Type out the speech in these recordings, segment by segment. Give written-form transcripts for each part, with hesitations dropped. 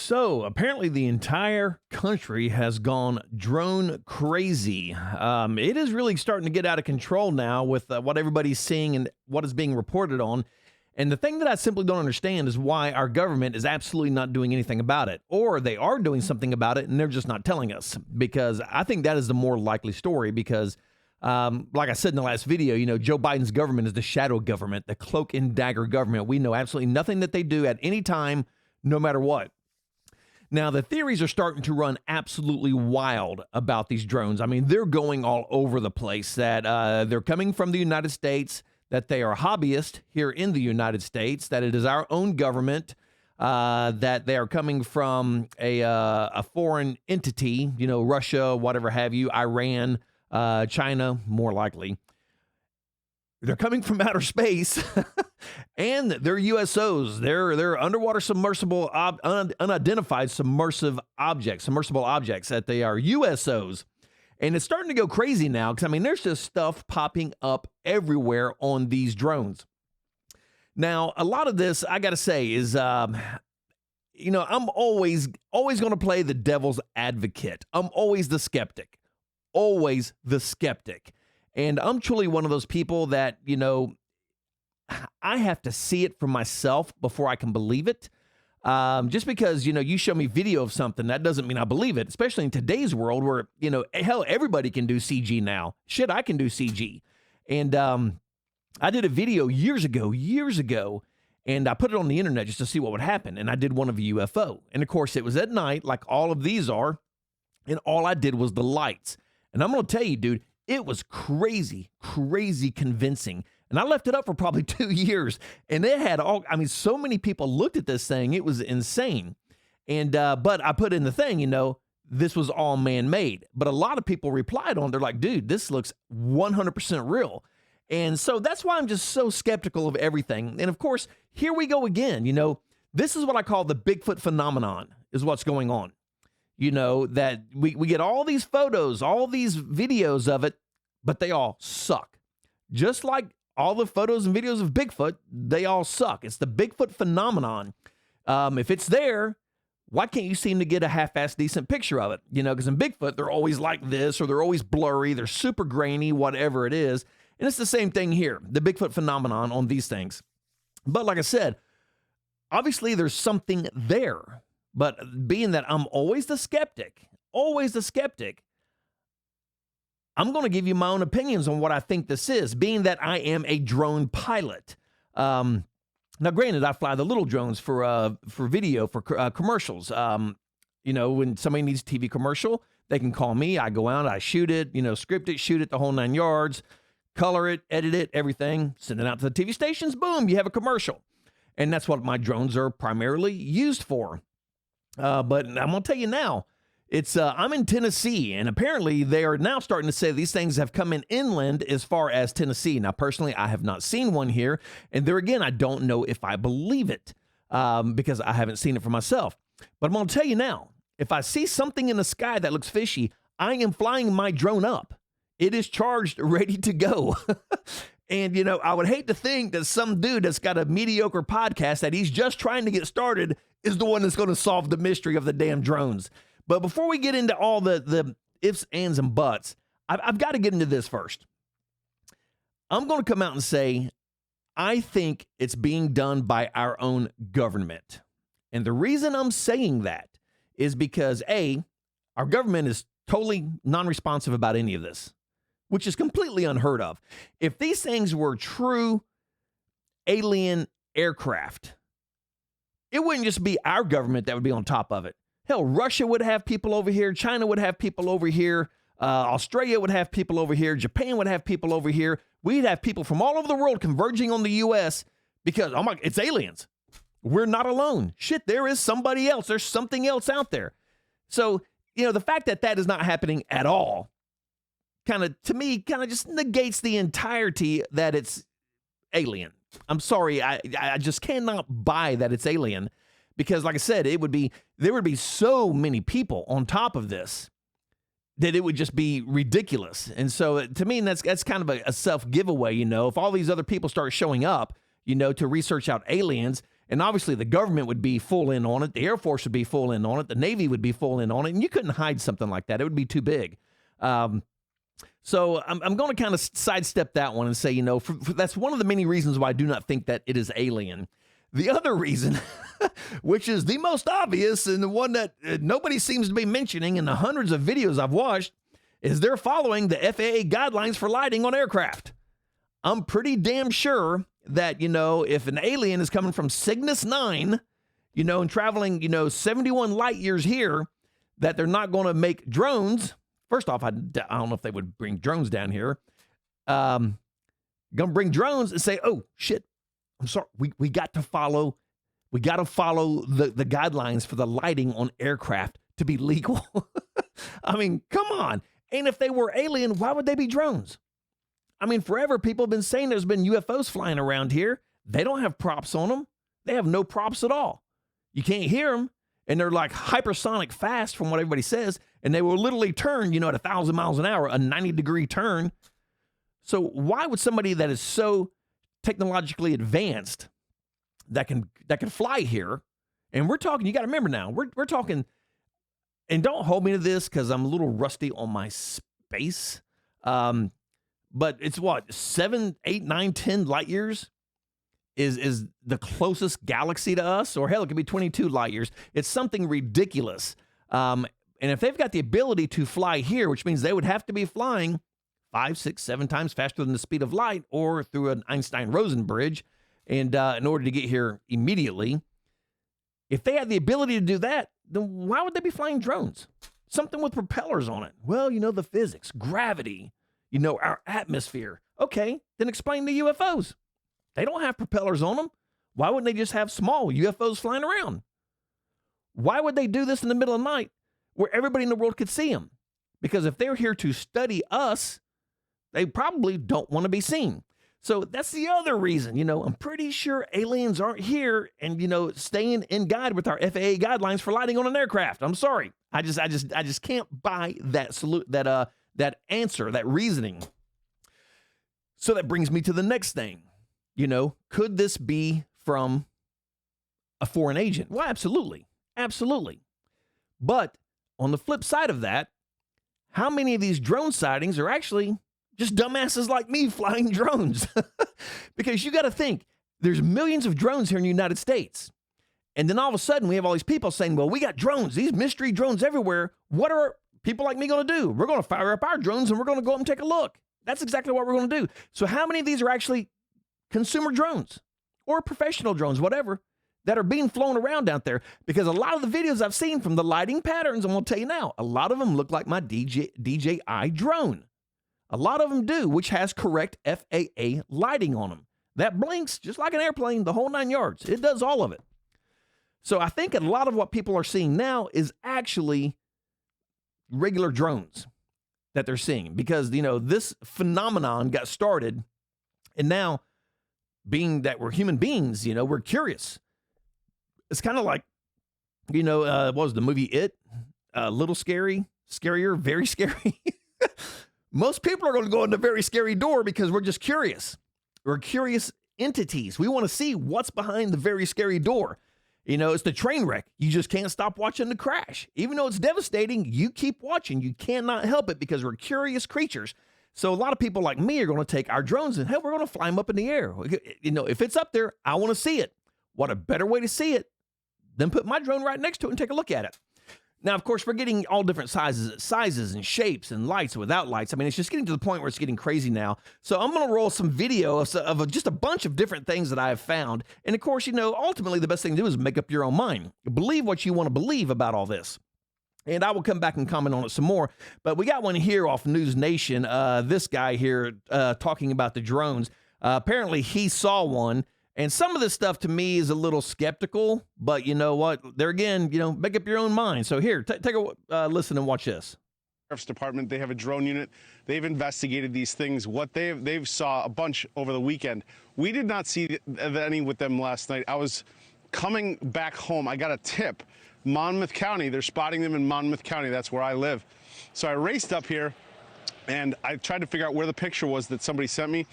So apparently, the entire country has gone drone crazy. It is really starting to get out of control now with what everybody's seeing and what is being reported on. And the thing that I simply don't understand is why our government is absolutely not doing anything about it, or they are doing something about it and they're just not telling us. Because I think that is the more likely story. Because, like I said in the last video, Joe Biden's government is the shadow government, the cloak and dagger government. We know absolutely nothing that they do at any time, no matter what. Now, the theories are starting to run absolutely wild about these drones. I mean, they're going all over the place, that they're coming from the United States, that they are hobbyists here in the United States, that it is our own government, that they are coming from a foreign entity, Russia, whatever have you, Iran, China, more likely. They're coming from outer space, and they're USOs. They're underwater submersible, unidentified submersible objects, that they are USOs. And it's starting to go crazy now because, there's just stuff popping up everywhere on these drones. Now, a lot of this, I got to say, is, I'm always going to play the devil's advocate. I'm always the skeptic. Always the skeptic. And I'm truly one of those people that, I have to see it for myself before I can believe it. Just because, you show me video of something, that doesn't mean I believe it, especially in today's world where, hell, everybody can do CG now. Shit, I can do CG. And I did a video years ago, and I put it on the internet just to see what would happen. And I did one of a UFO. And of course, it was at night, like all of these are. And all I did was the lights. And I'm going to tell you, dude, it was crazy convincing. And I left it up for probably 2 years. And it had so many people looked at this thing. It was insane. And, but I put in the thing, this was all man-made. But a lot of people replied on, they're like, dude, this looks 100% real. And so that's why I'm just so skeptical of everything. And of course, here we go again. This is what I call the Bigfoot phenomenon, is what's going on. That we get all these photos, all these videos of it, but they all suck. Just like all the photos and videos of Bigfoot, they all suck. It's the Bigfoot phenomenon. If it's there, why can't you seem to get a half-assed decent picture of it? Because in Bigfoot, they're always like this, or they're always blurry, they're super grainy, whatever it is. And it's the same thing here, the Bigfoot phenomenon on these things. But like I said, obviously there's something there. But being that I'm always the skeptic, I'm going to give you my own opinions on what I think this is, being that I am a drone pilot. Now, granted, I fly the little drones for video, for commercials. When somebody needs a TV commercial, they can call me. I go out, I shoot it, script it, shoot it, the whole 9 yards, color it, edit it, everything, send it out to the TV stations. Boom, you have a commercial. And that's what my drones are primarily used for. But I'm going to tell you now, I'm in Tennessee, and apparently they are now starting to say these things have come in inland as far as Tennessee. Now, personally, I have not seen one here. And there again, I don't know if I believe it because I haven't seen it for myself. But I'm going to tell you now, if I see something in the sky that looks fishy, I am flying my drone up. It is charged, ready to go. And, I would hate to think that some dude that's got a mediocre podcast that he's just trying to get started is the one that's going to solve the mystery of the damn drones. But before we get into all the ifs, ands, and buts, I've got to get into this first. I'm going to come out and say, I think it's being done by our own government. And the reason I'm saying that is because, A, our government is totally non-responsive about any of this, which is completely unheard of. If these things were true alien aircraft, it wouldn't just be our government that would be on top of it. Hell, Russia would have people over here. China would have people over here. Australia would have people over here. Japan would have people over here. We'd have people from all over the world converging on the U.S. because, it's aliens. We're not alone. Shit, there is somebody else. There's something else out there. So, the fact that that is not happening at all to me, just negates the entirety that it's alien. I'm sorry, I just cannot buy that it's alien because, like I said, there would be so many people on top of this that it would just be ridiculous. And so to me, that's kind of a self giveaway. If all these other people start showing up, to research out aliens, And obviously the government would be full in on it. The Air Force would be full in on it. The Navy would be full in on it. And you couldn't hide something like that. It would be too big. So I'm going to kind of sidestep that one and say, you know, that's one of the many reasons why I do not think that it is alien. The other reason, which is the most obvious and the one that nobody seems to be mentioning in the hundreds of videos I've watched, is they're following the FAA guidelines for lighting on aircraft. I'm pretty damn sure that, you know, if an alien is coming from Cygnus 9, you know, and traveling, you know, 71 light years here, that they're not going to make drones. First off, I don't know if they would bring drones down here. Going to bring drones and say, oh, shit, I'm sorry. We got to follow the guidelines for the lighting on aircraft to be legal. I mean, come on. And if they were alien, why would they be drones? I mean, forever people have been saying there's been UFOs flying around here. They don't have props on them. They have no props at all. You can't hear them. And they're like hypersonic fast from what everybody says. And they will literally turn, you know, at 1,000 miles an hour, a 90-degree turn. So why would somebody that is so technologically advanced that can fly here, and we're talking, you got to remember now, we're talking, and don't hold me to this because I'm a little rusty on my space, but it's what, 7, 8, 9, 10 light years is the closest galaxy to us, or hell, it could be 22 light years. It's something ridiculous. And if they've got the ability to fly here, which means they would have to be flying 5, 6, 7 times faster than the speed of light, or through an Einstein-Rosen bridge, and in order to get here immediately, if they had the ability to do that, then why would they be flying drones? Something with propellers on it. Well, you know, the physics, gravity, you know, our atmosphere. Okay, then explain the UFOs. They don't have propellers on them. Why wouldn't they just have small UFOs flying around? Why would they do this in the middle of the night where everybody in the world could see them? Because if they're here to study us, they probably don't want to be seen. So that's the other reason, you know, I'm pretty sure aliens aren't here and, you know, staying in guide with our FAA guidelines for lighting on an aircraft. I'm sorry. I just can't buy that answer, that reasoning. So that brings me to the next thing. You know, could this be from a foreign agent? Well, absolutely. Absolutely. But on the flip side of that, how many of these drone sightings are actually just dumbasses like me flying drones? Because you got to think, there's millions of drones here in the United States. And then all of a sudden we have all these people saying, well, we got drones, these mystery drones everywhere. What are people like me going to do? We're going to fire up our drones and we're going to go up and take a look. That's exactly what we're going to do. So how many of these are actually consumer drones or professional drones, whatever, that are being flown around out there? Because a lot of the videos I've seen from the lighting patterns, I'm going to tell you now, a lot of them look like my DJI drone. A lot of them do, which has correct FAA lighting on them. That blinks just like an airplane, the whole 9 yards. It does all of it. So I think a lot of what people are seeing now is actually regular drones that they're seeing, because, you know, this phenomenon got started, and now, being that we're human beings, you know, we're curious. It's kind of like, you know, what was the movie It? Little scary, scarier, very scary. Most people are going to go in the very scary door because we're just curious. We're curious entities. We want to see what's behind the very scary door. You know, it's the train wreck. You just can't stop watching the crash. Even though it's devastating, you keep watching. You cannot help it because we're curious creatures. So a lot of people like me are going to take our drones and, hey, we're going to fly them up in the air. You know, if it's up there, I want to see it. What a better way to see it than put my drone right next to it and take a look at it. Now, of course, we're getting all different sizes and shapes and lights and without lights. I mean, it's just getting to the point where it's getting crazy now. So I'm going to roll some video of just a bunch of different things that I have found. And of course, you know, ultimately the best thing to do is make up your own mind. Believe what you want to believe about all this. And I will come back and comment on it some more. But we got one here off News Nation. This guy here talking about the drones. Apparently he saw one. And some of this stuff to me is a little skeptical, but you know what? There again, you know, make up your own mind. So here, take a listen and watch this. Sheriff's Department, they have a drone unit. They've investigated these things. What they've saw a bunch over the weekend. We did not see any with them last night. I was coming back home. I got a tip. Monmouth County, they're spotting them in Monmouth County. That's where I live. So I raced up here and I tried to figure out where the picture was that somebody sent me.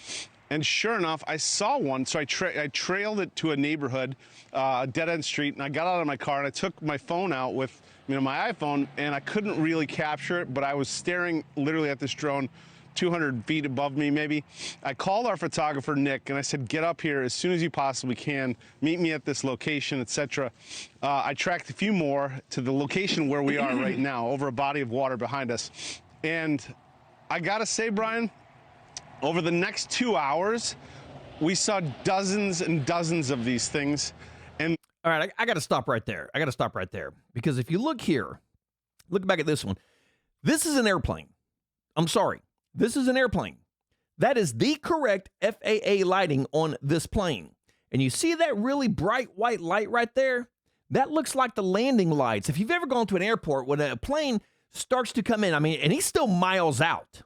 And sure enough, I saw one. So I trailed it to a neighborhood, a dead-end street, and I got out of my car and I took my phone out with my iPhone, and I couldn't really capture it, but I was staring literally at this drone 200 feet above me maybe. I called our photographer, Nick, and I said, get up here as soon as you possibly can, meet me at this location, etc. I tracked a few more to the location where we are right now, over a body of water behind us. And I gotta say, Brian, over the next 2 hours, we saw dozens and dozens of these things. And all right, I got to stop right there. Because if you look here, look back at this one. This is an airplane. I'm sorry. This is an airplane. That is the correct FAA lighting on this plane. And you see that really bright white light right there? That looks like the landing lights. If you've ever gone to an airport when a plane starts to come in, and he's still miles out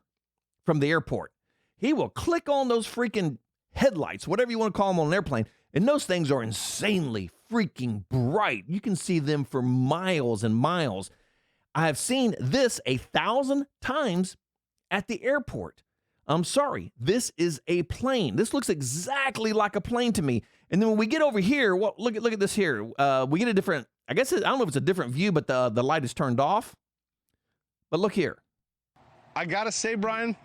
from the airport, he will click on those freaking headlights, whatever you want to call them on an airplane, and those things are insanely freaking bright. You can see them for miles and miles. I have seen this 1,000 times at the airport. I'm sorry, this is a plane. This looks exactly like a plane to me. And then when we get over here, look at this here. We get a different, I don't know if it's a different view, but the light is turned off. But look here. I gotta say, Brian,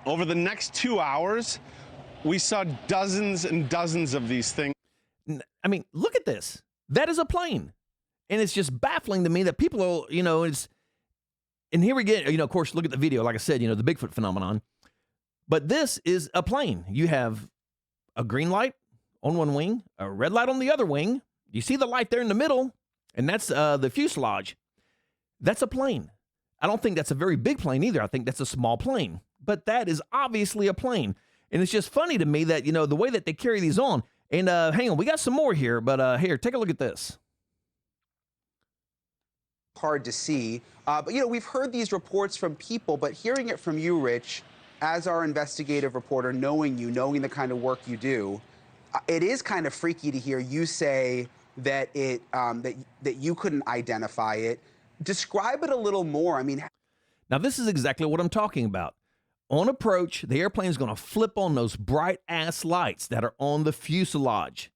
over the next 2 hours, we saw dozens and dozens of these things. Look at this. That is a plane. And it's just baffling to me that people, and here we get, of course, look at the video. Like I said, the Bigfoot phenomenon. But this is a plane. You have a green light on one wing, a red light on the other wing. You see the light there in the middle, and that's the fuselage. That's a plane. I don't think that's a very big plane either. I think that's a small plane. But that is obviously a plane. And it's just funny to me that, the way that they carry these on. And hang on, we got some more here. But here, take a look at this. Hard to see. But, we've heard these reports from people, but hearing it from you, Rich, as our investigative reporter, knowing the kind of work you do, it is kind of freaky to hear you say that that you couldn't identify it. Describe it a little more. Now, this is exactly what I'm talking about. On approach, the airplane is going to flip on those bright-ass lights that are on the fuselage.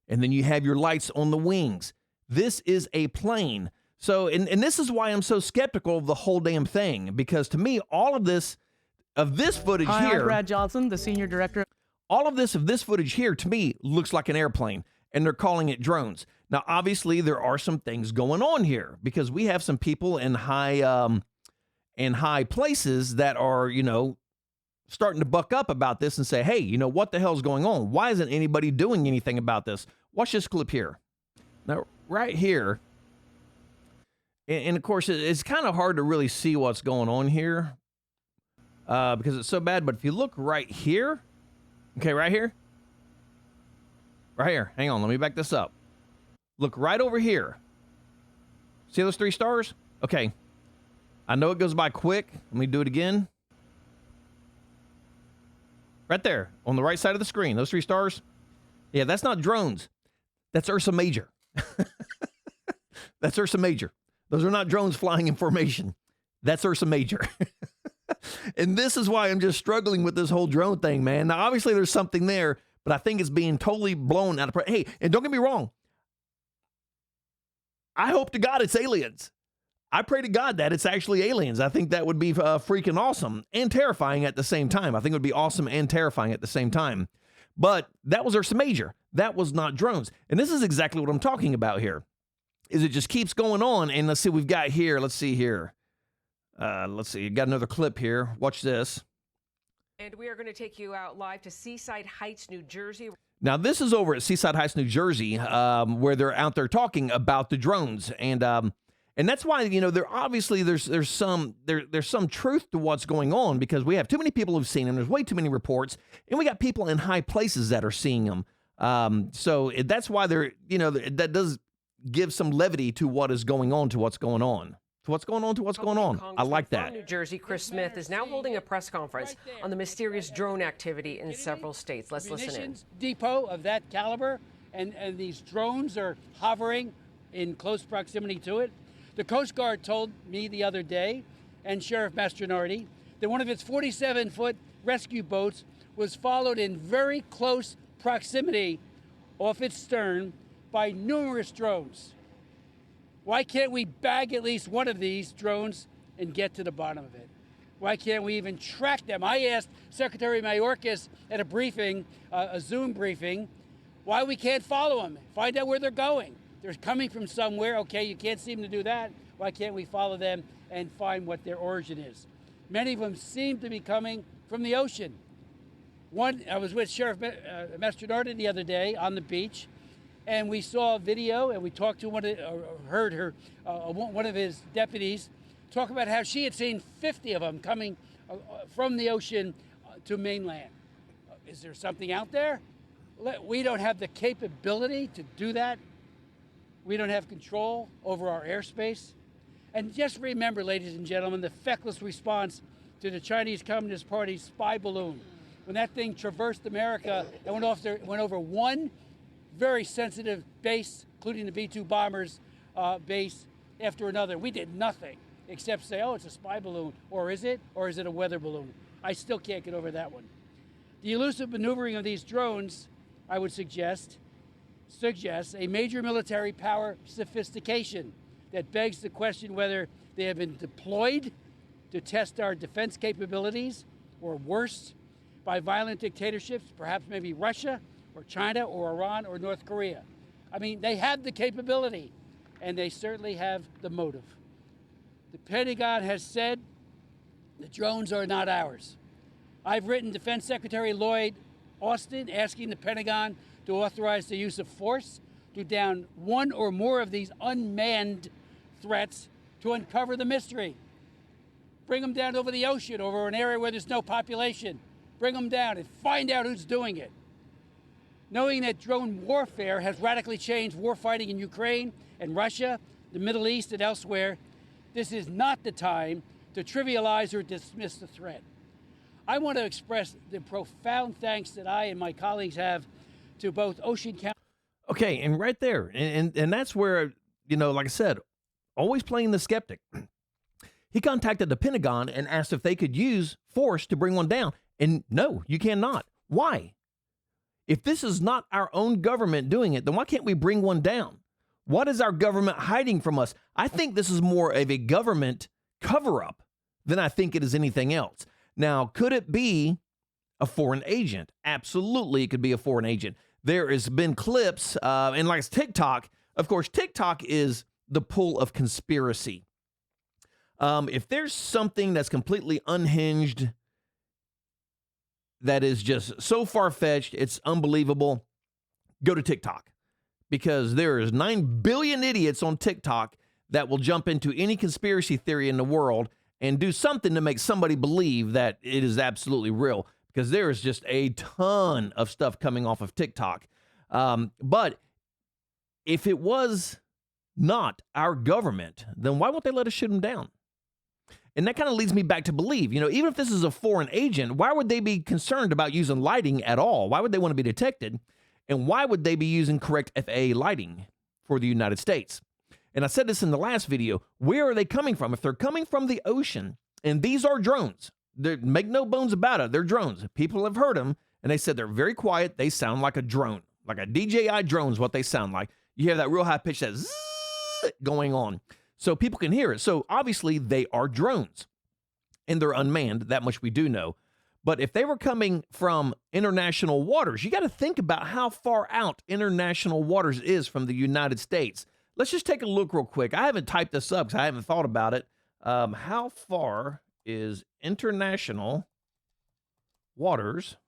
And then you have your lights on the wings. This is a plane. So, and this is why I'm so skeptical of the whole damn thing, because to me, all of this footage Hi, here, I'm Brad Johnson, the senior director. All of this footage here to me looks like an airplane, and they're calling it drones. Now, obviously, there are some things going on here because we have some people in high places that are, starting to buck up about this and say, hey, what the hell's going on? Why isn't anybody doing anything about this? Watch this clip here. Now, right here. And of course, it's kind of hard to really see what's going on here because it's so bad. But if you look right here, okay, right here, hang on, let me back this up. Look right over here. See those 3 stars? Okay. I know it goes by quick. Let me do it again. Right there on the right side of the screen, those 3 stars. Yeah, that's not drones. That's Ursa Major. That's Ursa Major. Those are not drones flying in formation. That's Ursa Major. And this is why I'm just struggling with this whole drone thing, man. Now, obviously, there's something there, but I think it's being totally blown out of proportion. Hey, and don't get me wrong. I hope to God it's aliens. I pray to God that it's actually aliens. I think that would be freaking awesome and terrifying at the same time. I think it would be awesome and terrifying at the same time. But that was Ursa Major. That was not drones. And this is exactly what I'm talking about here. Is it just keeps going on. And let's see what we've got here. Let's see here. Let's see. Got another clip here. Watch this. And we are going to take you out live to Seaside Heights, New Jersey. Now, this is over at Seaside Heights, New Jersey, where they're out there talking about the drones. And that's why, there obviously there's some truth to what's going on, because we have too many people who've seen them. There's way too many reports, and we got people in high places that are seeing them. So that's why that does give some levity to what is going on, to what's going on. To what's going on. I like that. New Jersey, Chris Smith, is now holding a press conference on the mysterious drone activity in several states. Let's listen in. Depot of that caliber, and these drones are hovering in close proximity to it. The Coast Guard told me the other day, and Sheriff Mastronardi, that one of its 47-foot rescue boats was followed in very close proximity off its stern by numerous drones. Why can't we bag at least one of these drones and get to the bottom of it? Why can't we even track them? I asked Secretary Mayorkas at a briefing, a Zoom briefing, why we can't follow them, find out where they're going. They're coming from somewhere. Okay, you can't seem to do that. Why can't we follow them and find what their origin is? Many of them seem to be coming from the ocean. One, I was with Sheriff Mastronardi the other day on the beach, and we saw a video, and we talked to heard her, one of his deputies talk about how she had seen 50 of them coming from the ocean to mainland. Is there something out there? We don't have the capability to do that. We don't have control over our airspace. And just remember, ladies and gentlemen, the feckless response to the Chinese Communist Party's spy balloon. When that thing traversed America and went over one very sensitive base, including the B-2 bombers base, after another. We did nothing except say, oh, it's a spy balloon. Or is it? Or is it a weather balloon? I still can't get over that one. The elusive maneuvering of these drones, I would suggest a major military power sophistication that begs the question whether they have been deployed to test our defense capabilities, or worse, by violent dictatorships, perhaps maybe Russia or China or Iran or North Korea. I mean, they have the capability, and they certainly have the motive. The Pentagon has said the drones are not ours. I've written Defense Secretary Lloyd Austin asking the Pentagon to authorize the use of force to down one or more of these unmanned threats to uncover the mystery. Bring them down over the ocean, over an area where there's no population. Bring them down and find out who's doing it. Knowing that drone warfare has radically changed warfighting in Ukraine and Russia, the Middle East, and elsewhere, this is not the time to trivialize or dismiss the threat. I want to express the profound thanks that I and my colleagues have to both Ocean County. Okay, and right there, and that's where, like I said, always playing the skeptic. He contacted the Pentagon and asked if they could use force to bring one down. And no, you cannot. Why? If this is not our own government doing it, then why can't we bring one down? What is our government hiding from us? I think this is more of a government cover-up than I think it is anything else. Now, could it be a foreign agent? Absolutely, it could be a foreign agent. There has been clips, and like TikTok, of course, TikTok is the pool of conspiracy. If there's something that's completely unhinged, that is just so far-fetched, it's unbelievable, go to TikTok. Because there is 9 billion idiots on TikTok that will jump into any conspiracy theory in the world and do something to make somebody believe that it is absolutely real. Because there is just a ton of stuff coming off of TikTok. But if it was not our government, then why won't they let us shoot them down? And that kind of leads me back to believe, even if this is a foreign agent, why would they be concerned about using lighting at all? Why would they want to be detected? And why would they be using correct FAA lighting for the United States? And I said this in the last video. Where are they coming from? If they're coming from the ocean, and these are drones, make no bones about it, they're drones. People have heard them, and they said they're very quiet. They sound like a drone, like a DJI drone is what they sound like. You hear that real high pitch, that zzz going on. So people can hear it. So obviously they are drones, and they're unmanned. That much we do know. But if they were coming from international waters, you got to think about how far out international waters is from the United States. Let's just take a look real quick. I haven't typed this up because I haven't thought about it. How far is international waters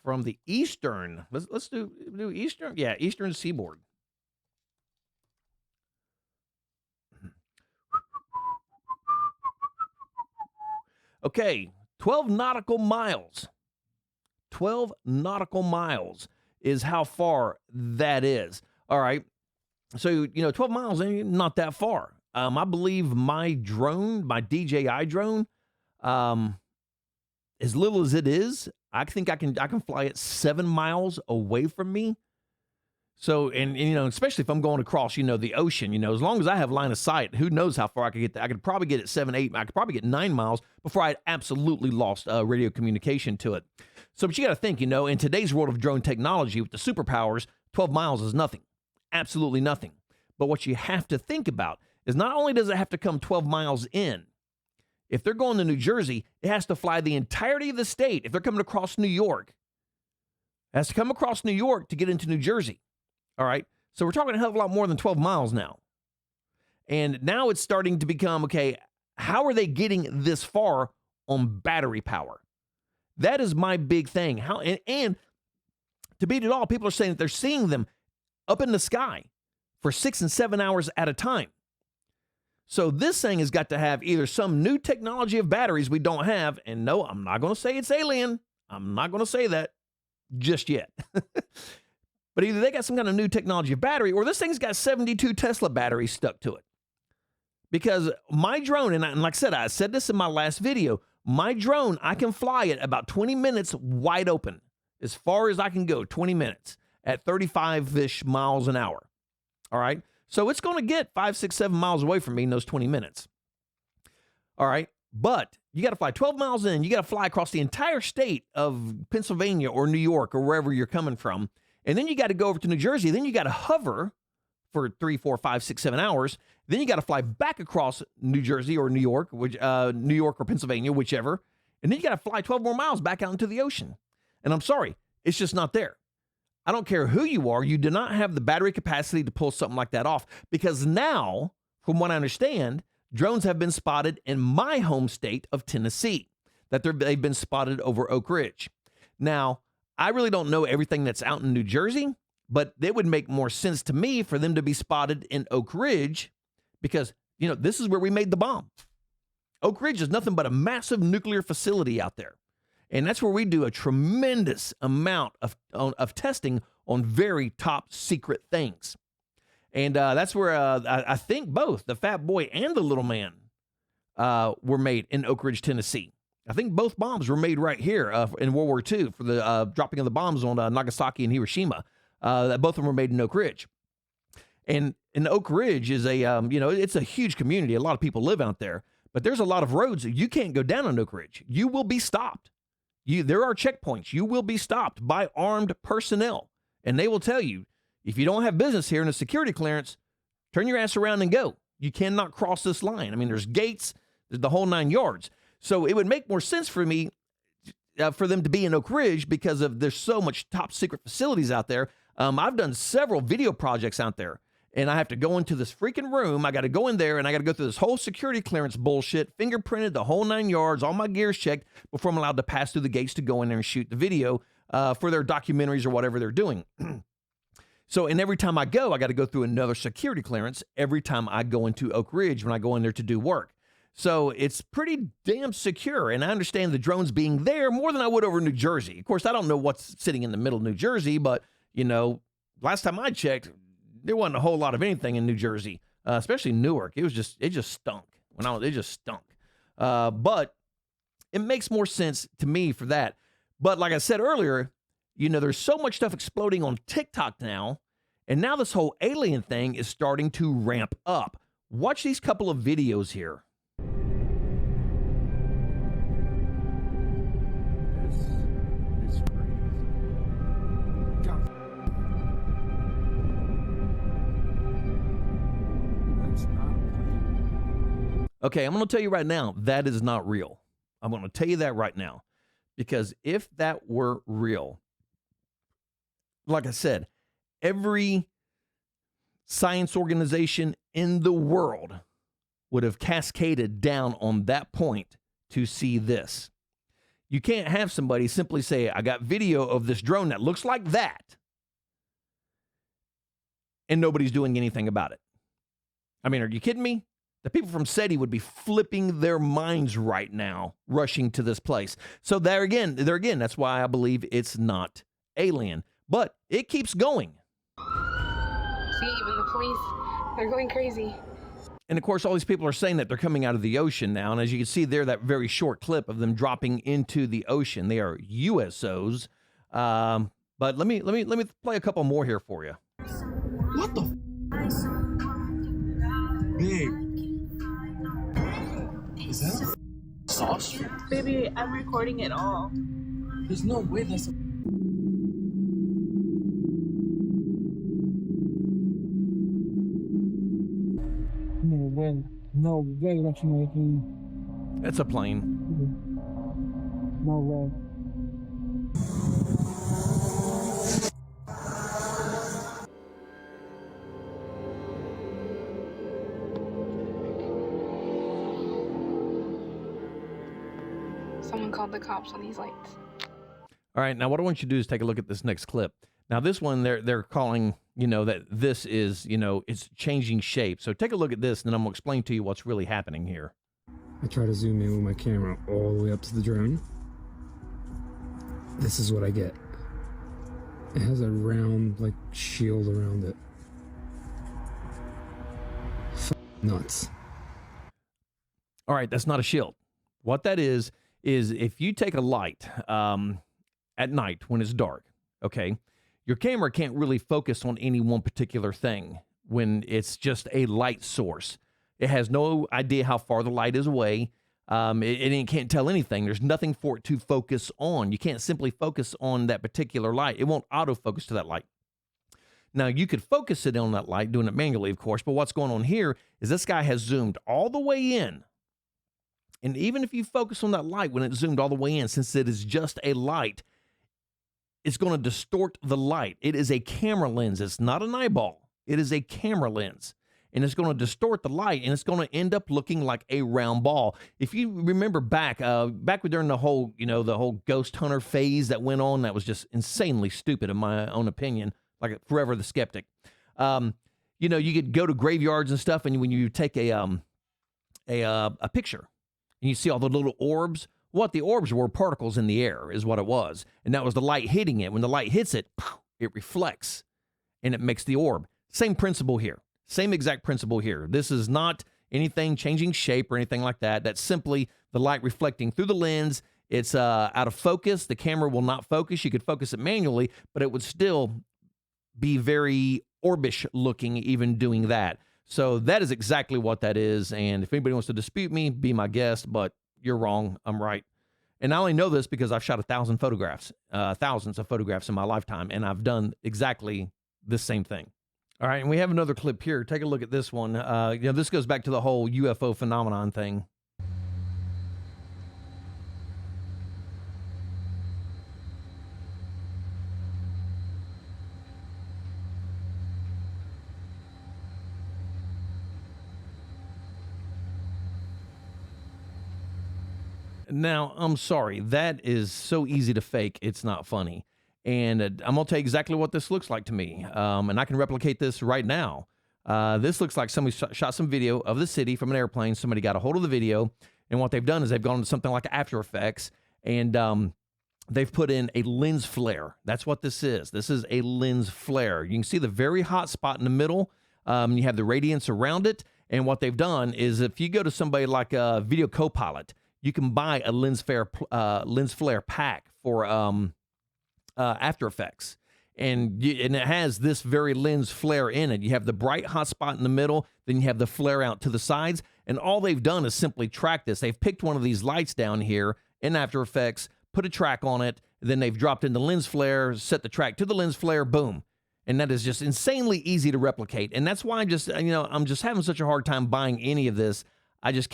from the eastern? Let's do eastern. Yeah, eastern seaboard. Okay, 12 nautical miles. 12 nautical miles is how far that is. All right. So, 12 miles ain't not that far. I believe my drone, my DJI drone, as little as it is, I think I can fly it 7 miles away from me. So, and you know, especially if I'm going across, you know, the ocean, you know, as long as I have line of sight, who knows how far I could get there. I could probably get it 7, 8, I could probably get 9 miles before I absolutely lost radio communication to it. So, but you got to think, you know, in today's world of drone technology with the superpowers, 12 miles is nothing, absolutely nothing. But what you have to think about is not only does it have to come 12 miles in, if they're going to New Jersey, it has to fly the entirety of the state. If they're coming across New York, it has to come across New York to get into New Jersey. All right. So we're talking a hell of a lot more than 12 miles now. And now it's starting to become, okay, how are they getting this far on battery power? That is my big thing. How and to beat it all, people are saying that they're seeing them up in the sky for 6 and 7 hours at a time. So this thing has got to have either some new technology of batteries we don't have. And no, I'm not going to say it's alien. I'm not going to say that just yet. But either they got some kind of new technology of battery or this thing's got 72 Tesla batteries stuck to it. Because my drone, and like I said this in my last video, my drone, I can fly it about 20 minutes wide open. As far as I can go, 20 minutes at 35-ish miles an hour. All right? So it's going to get 5, 6, 7 miles away from me in those 20 minutes. All right? But you got to fly 12 miles in. You got to fly across the entire state of Pennsylvania or New York or wherever you're coming from. And then you got to go over to New Jersey. Then you got to hover for 3, 4, 5, 6, 7 hours. Then you got to fly back across New Jersey or New York, New York or Pennsylvania, whichever. And then you got to fly 12 more miles back out into the ocean. And I'm sorry, it's just not there. I don't care who you are. You do not have the battery capacity to pull something like that off. Because now, from what I understand, drones have been spotted in my home state of Tennessee, that they've been spotted over Oak Ridge. Now, I really don't know everything that's out in New Jersey, but it would make more sense to me for them to be spotted in Oak Ridge because, you know, this is where we made the bomb. Oak Ridge is nothing but a massive nuclear facility out there. And that's where we do a tremendous amount of testing on very top secret things. And that's where I think both the Fat Boy and the Little Man were made in Oak Ridge, Tennessee. I think both bombs were made right here in World War II for the dropping of the bombs on Nagasaki and Hiroshima. Both of them were made in Oak Ridge. And Oak Ridge is a, you know, it's a huge community. A lot of people live out there. But there's a lot of roads that you can't go down on Oak Ridge. You will be stopped. There are checkpoints. You will be stopped by armed personnel. And they will tell you, if you don't have business here in a security clearance, turn your ass around and go. You cannot cross this line. I mean, there's gates, there's the whole 9 yards. So it would make more sense for me for them to be in Oak Ridge because of there's so much top secret facilities out there. I've done several video projects out there, and I have to go into this freaking room. I got to go in there, and I got to go through this whole security clearance bullshit, fingerprinted, the whole 9 yards, all my gear's checked before I'm allowed to pass through the gates to go in there and shoot the video for their documentaries or whatever they're doing. So, and every time I go, I got to go through another security clearance every time I go into Oak Ridge when I go in there to do work. So it's pretty damn secure. And I understand the drones being there more than I would over New Jersey. Of course, I don't know what's sitting in the middle of New Jersey, but, you know, last time I checked, there wasn't a whole lot of anything in New Jersey, especially Newark. It just stunk. It just stunk. But it makes more sense to me for that. But like I said earlier, you know, there's so much stuff exploding on TikTok now. And now this whole alien thing is starting to ramp up. Watch these couple of videos here. Okay, I'm going to tell you right now, that is not real. I'm going to tell you that right now. Because if that were real, like I said, every science organization in the world would have cascaded down on that point to see this. You can't have somebody simply say, I got video of this drone that looks like that, and nobody's doing anything about it. I mean, are you kidding me? The people from SETI would be flipping their minds right now, rushing to this place. So there again, that's why I believe it's not alien. But it keeps going. See, even the police, they're going crazy. And of course, all these people are saying that they're coming out of the ocean now. And as you can see there, that very short clip of them dropping into the ocean. They are USOs. But let me play a couple more here for you. What the? Babe. Is that a sauce? Baby, I'm recording it all. There's no way that's a... No way. No way that's making... That's a plane. No way. Someone called the cops on these lights. All right, now what I want you to do is take a look at this next clip. Now this one, they're calling, you know, that this is, you know, it's changing shape. So take a look at this, and then I'm gonna explain to you what's really happening here. I try to zoom in with my camera all the way up to the drone. This is what I get. It has a round, like, shield around it. Nuts. All right, that's not a shield. What that is if you take a light at night when it's dark, okay, your camera can't really focus on any one particular thing when it's just a light source. It has no idea how far the light is away. It can't tell anything. There's nothing for it to focus on. You can't simply focus on that particular light. It won't autofocus to that light. Now, you could focus it on that light, doing it manually, of course, but what's going on here is this guy has zoomed all the way in. And even if you focus on that light when it's zoomed all the way in, since it is just a light, it's going to distort the light. It is a camera lens. It's not an eyeball. It is a camera lens. And it's going to distort the light, and it's going to end up looking like a round ball. If you remember back during the whole, you know, the whole ghost hunter phase that went on, that was just insanely stupid in my own opinion, like Forever the Skeptic. You know, you could go to graveyards and stuff, and when you take a picture, and you see all the little orbs, what the orbs were particles in the air is what it was. And that was the light hitting it. When the light hits it, it reflects, and it makes the orb. Same principle here. Same exact principle here. This is not anything changing shape or anything like that. That's simply the light reflecting through the lens. It's out of focus. The camera will not focus. You could focus it manually, but it would still be very orbish looking even doing that. So that is exactly what that is. And if anybody wants to dispute me, be my guest, but you're wrong. I'm right. And I only know this because I've shot 1,000 photographs, thousands of photographs in my lifetime, and I've done exactly the same thing. All right, and we have another clip here. Take a look at this one. You know, this goes back to the whole UFO phenomenon thing. Now, I'm sorry. That is so easy to fake. It's not funny. And I'm going to tell you exactly what this looks like to me. And I can replicate this right now. This looks like somebody shot some video of the city from an airplane. Somebody got a hold of the video. And what they've done is they've gone to something like After Effects. And they've put in a lens flare. That's what this is. This is a lens flare. You can see the very hot spot in the middle. You have the radiance around it. And what they've done is if you go to somebody like Video Copilot, you can buy a lens flare pack for After Effects, and it has this very lens flare in it. You have the bright hot spot in the middle, then you have the flare out to the sides, and all they've done is simply track this. They've picked one of these lights down here in After Effects, put a track on it, then they've dropped in the lens flare, set the track to the lens flare, boom. And that is just insanely easy to replicate. And that's why I'm just having such a hard time buying any of this. I just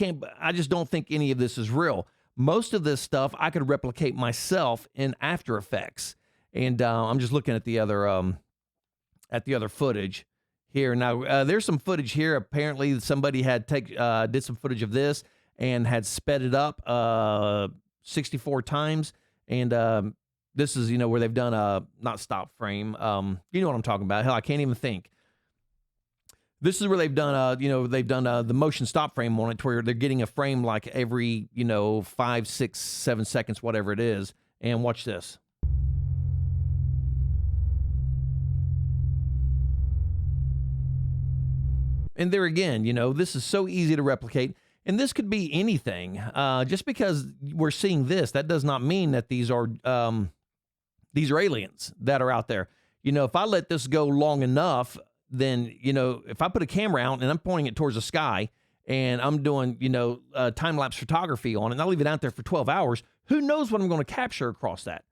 don't think any of this is real. Most of this stuff I could replicate myself in After Effects. And I'm just looking at the other footage here. Now, there's some footage here. Apparently somebody had did some footage of this and had sped it up 64 times. And this is, you know, where they've done not stop frame. You know what I'm talking about. Hell, I can't even think. This is where they've done, the motion stop frame on it, where they're getting a frame like every, 5, 6, 7 seconds, whatever it is. And watch this. And there again, this is so easy to replicate. And this could be anything. Just because we're seeing this, that does not mean that these are aliens that are out there. you know, if I let this go long enough, then, you know, if I put a camera out and I'm pointing it towards the sky and I'm doing, you know, time-lapse photography on it, and I leave it out there for 12 hours, who knows what I'm going to capture across that?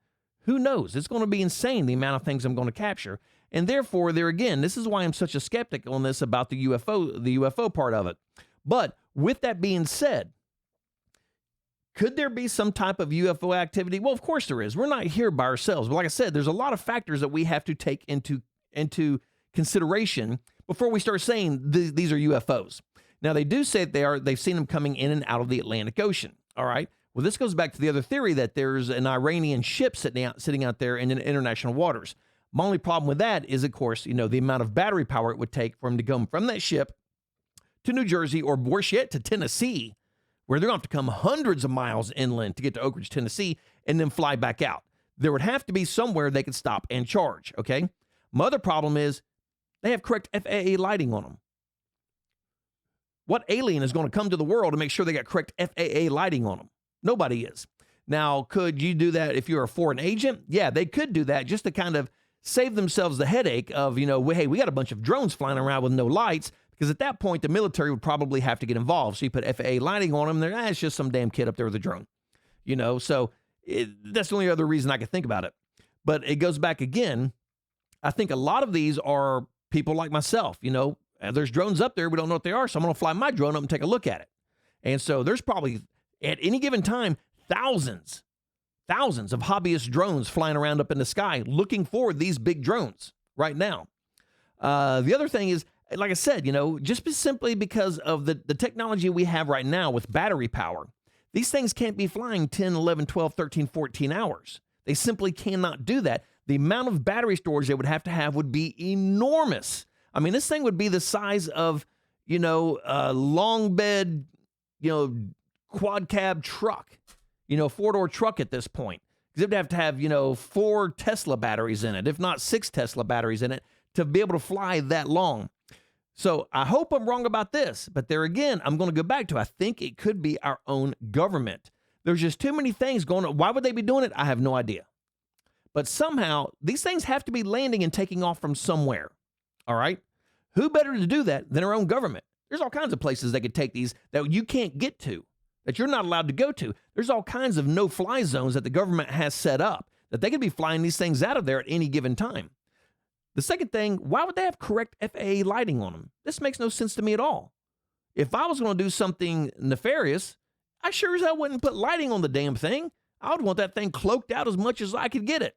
Who knows? It's going to be insane, the amount of things I'm going to capture. And therefore, there again, this is why I'm such a skeptic on this about the UFO part of it. But with that being said, could there be some type of UFO activity? Well, of course there is. We're not here by ourselves. But like I said, there's a lot of factors that we have to take into consideration before we start saying these are UFOs. Now, they do say they've seen them coming in and out of the Atlantic Ocean. All right. Well, this goes back to the other theory that there's an Iranian ship sitting out there in international waters. My only problem with that is, of course, you know, the amount of battery power it would take for them to come from that ship to New Jersey, or worse yet, to Tennessee, where they're going to have to come hundreds of miles inland to get to Oak Ridge, Tennessee, and then fly back out. There would have to be somewhere they could stop and charge, okay? My other problem is they have correct FAA lighting on them. What alien is going to come to the world to make sure they got correct FAA lighting on them? Nobody is. Now, could you do that if you're a foreign agent? Yeah, they could do that just to kind of save themselves the headache of, you know, hey, we got a bunch of drones flying around with no lights, because at that point, the military would probably have to get involved. So you put FAA lighting on them, it's just some damn kid up there with a drone, you know? So that's the only other reason I could think about it. But it goes back again. I think a lot of these are people like myself, you know, there's drones up there. We don't know what they are. So I'm going to fly my drone up and take a look at it. And so there's probably at any given time, thousands of hobbyist drones flying around up in the sky looking for these big drones right now. The other thing is, like I said, you know, just simply because of the technology we have right now with battery power, these things can't be flying 10, 11, 12, 13, 14 hours. They simply cannot do that. The amount of battery storage they would have would be enormous. I mean, this thing would be the size of, you know, a long bed, you know, quad cab truck, you know, 4-door truck at this point. Because it would have, you know, 4 Tesla batteries in it, if not 6 Tesla batteries in it, to be able to fly that long. So I hope I'm wrong about this, but there again, I'm going to go back to, I think it could be our own government. There's just too many things going on. Why would they be doing it? I have no idea. But somehow these things have to be landing and taking off from somewhere. All right. Who better to do that than our own government? There's all kinds of places they could take these that you can't get to, that you're not allowed to go to. There's all kinds of no-fly zones that the government has set up that they could be flying these things out of there at any given time. The second thing, why would they have correct FAA lighting on them? This makes no sense to me at all. If I was going to do something nefarious, I sure as hell wouldn't put lighting on the damn thing. I would want that thing cloaked out as much as I could get it.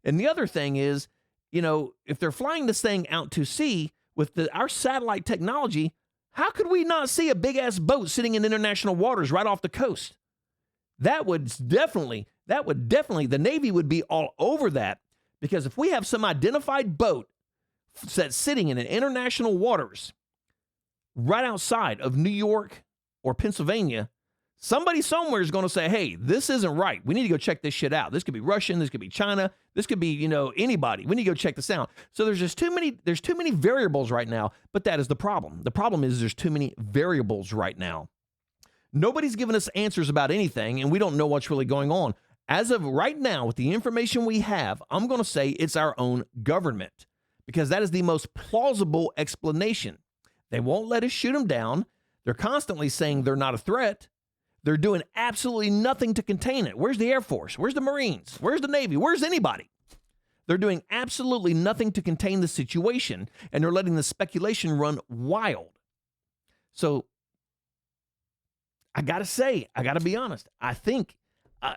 And the other thing is, you know, if they're flying this thing out to sea with our satellite technology, how could we not see a big-ass boat sitting in international waters right off the coast? That would definitely, the Navy would be all over that. Because if we have some identified boat that's sitting in international waters right outside of New York or Pennsylvania, somebody somewhere is going to say, hey, this isn't right. We need to go check this shit out. This could be Russian. This could be China. This could be, you know, anybody. We need to go check this out. So there's too many variables right now, but that is the problem. The problem is there's too many variables right now. Nobody's giving us answers about anything, and we don't know what's really going on. As of right now, with the information we have, I'm going to say it's our own government, because that is the most plausible explanation. They won't let us shoot them down. They're constantly saying they're not a threat. They're doing absolutely nothing to contain it. Where's the Air Force? Where's the Marines? Where's the Navy? Where's anybody? They're doing absolutely nothing to contain the situation, and they're letting the speculation run wild. So I got to say, I got to be honest. I think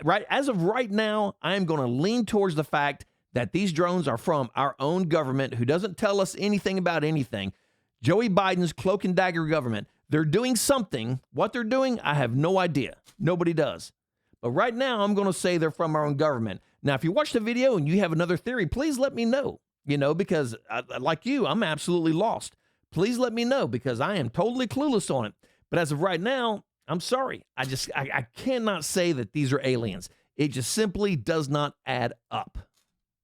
right as of right now, I'm going to lean towards the fact that these drones are from our own government, who doesn't tell us anything about anything. Joey Biden's cloak and dagger government. They're doing something. What they're doing, I have no idea. Nobody does. But right now, I'm going to say they're from our own government. Now, if you watch the video and you have another theory, please let me know, because like you, I'm absolutely lost. Please let me know, because I am totally clueless on it. But as of right now, I'm sorry. I cannot say that these are aliens. It just simply does not add up.